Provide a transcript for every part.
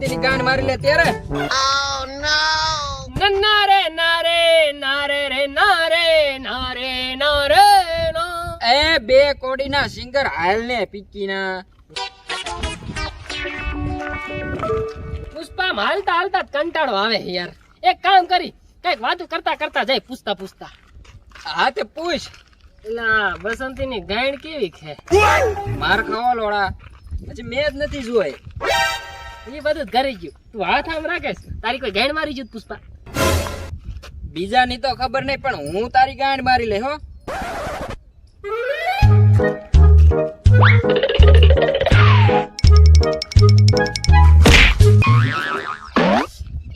તેની ગાંડ મારી લે ત્યારે નારે નારે નારે રે નારે નારે નારે ના એ બે કોડીના સિંગર હાલ ને પીકીના પુષ્પા હાલતા હાલતા જ કંટાળો આવે છે યાર. એક કામ કરી કઈક વાતો કરતા કરતા જાય પૂછતા પૂછતા. હા તે પૂછ. એલા બસંતી ની ગાયણ કેવી છે? માર ખાવા લોડા પછી મેં જ નથી જોઈ. એ બધું જ ઘરે ગયું. તું હાથ આમ રાખેશ તારી કોઈ ગાયણ મારી ગયું પુષ્પા? બીજાની તો ખબર નહીં પણ હું તારી ગાંડ મારી લે હો.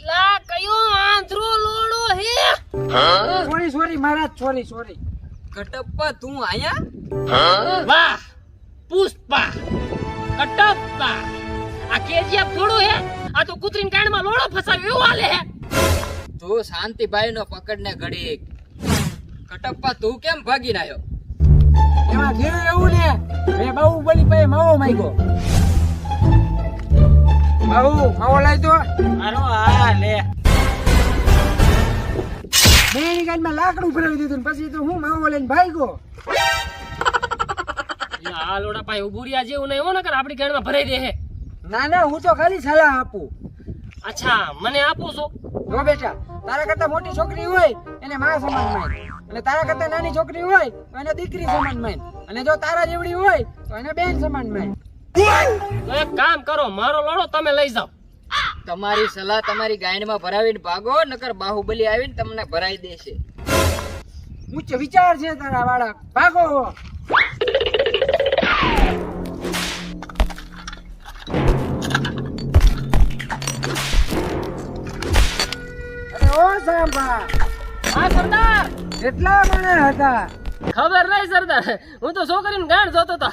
લા કયો આંધળો લોડો હે? સોરી મહારાજ સોરી. કટપ્પા તું આયા? વાહ પુષ્પા કટપ્પા આ કેજીએફ થોડું હે? આ તો કૂતરીન કાનમાં લોડો ફસાવ્યો એવું હાલે હે. તું શાંતિભાઈ નો પકડને ઘડી. કટપ્પા તું કેમ ભાગીને આવ્યો? એમાં થયું એવું ને મેં બાહુબલી પાસે માવો માંગ્યો. માવો લાવી દો. મારો હા લે. મેં એની ગાડીમાં લાકડું ફેરવી દીધું ને પછી તો હું માવો લઈને ભાગ્યો. આ લોડા ભાઈ ઉબુરિયા જેવું નહીં હો નકર આપણી ગાડીમાં ભરાઈ દે હે. ના હું તો ખાલી સલાહ આપું. અચ્છા મને આપો છો? જો બેટા તારા કરતા મોટી છોકરી હોય એને માં સમાન માન અને તારા કરતા નાની છોકરી હોય તો એને દીકરી સમાન માન અને જો તારા જેવડી હોય તો એને બેન સમાન માન. તો એક કામ કરો મારો લોડો તમે લઈ જાઓ. તમારી સલાહ તમારી ગાંડમાં ભરાવીને ભાગો નકર બાહુબલી આવીને તમને ભરાઈ દેશે. ઉચ્ચ વિચાર છે તારા વાળા. ભાગો. અરે ઓ સાંભા હા સરદાર. કેટલા મને હતા? ખબર નહીં સરદાર હું તો છોકરીને ગાંઠ જોતો હતો.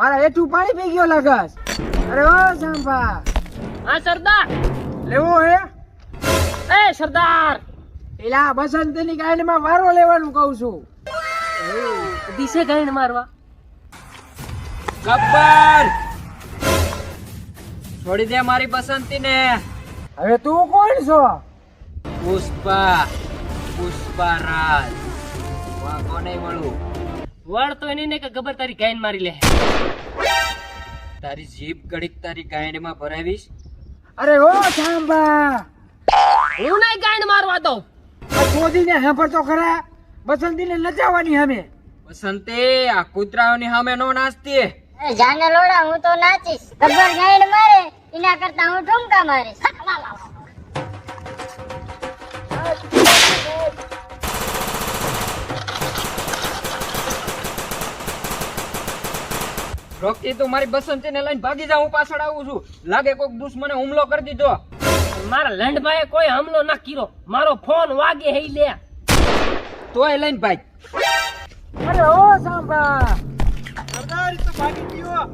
મારા હેઠું પાણી પી ગયો લાગસ. અરે ઓ સાંભા હા સરદાર. લેવો હે? એ સરદાર પેલા બસંતની ગાંડમાં વારો લેવાનું કહું છું. દિશે ગાંઠ મારવા. ગબ્બર છોડી દે મારી પસંદતી ને. હવે તું કોણ છો? પુષ્પારાજ. વાહ કોને મળું? વળ તો એની ને કે ખબર તારી ગાંઠ મારી લે. તારી જીભ ઘડીક તારી ગાંડમાં ભરાવીશ. અરે ઓ સાંભા હું નહીં ગાંઠ મારવા દઉં. આ છોડીને સાંભળતો ખરા. બસંતીને નચાવવાની સામે. બસંતે આ કૂતરાઓની સામે નો નાચતી. જાને લોડા હું તો નાચીશ. ગબ્બર ગાઈડ મારે એના કરતા હું ઠુમકા મારીશ. રોકી તું મારી બસંતીને લઈને ભાગી જા. હું પાછળ આવું છું. લાગે કોઈક દુશ્મને હુમલો કરી દીધો. મારા લંડભાઈએ કોઈ હમલો ના કર્યો. મારો ફોન વાગે હે લે. તોય લઈને ભાગ. અરે ઓ સાંભા સરદાર તો ભાગી ગયો.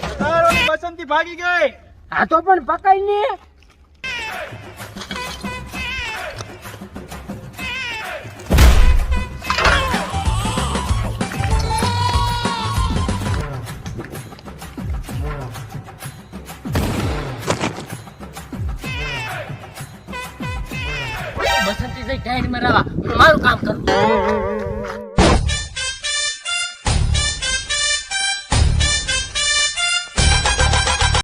સરદાર ઓલી બસંતી ભાગી ગઈ. આ તો પણ પકડ ને. બસંતી જઈ ગાંઠ મારવા હું મારું કામ કરું.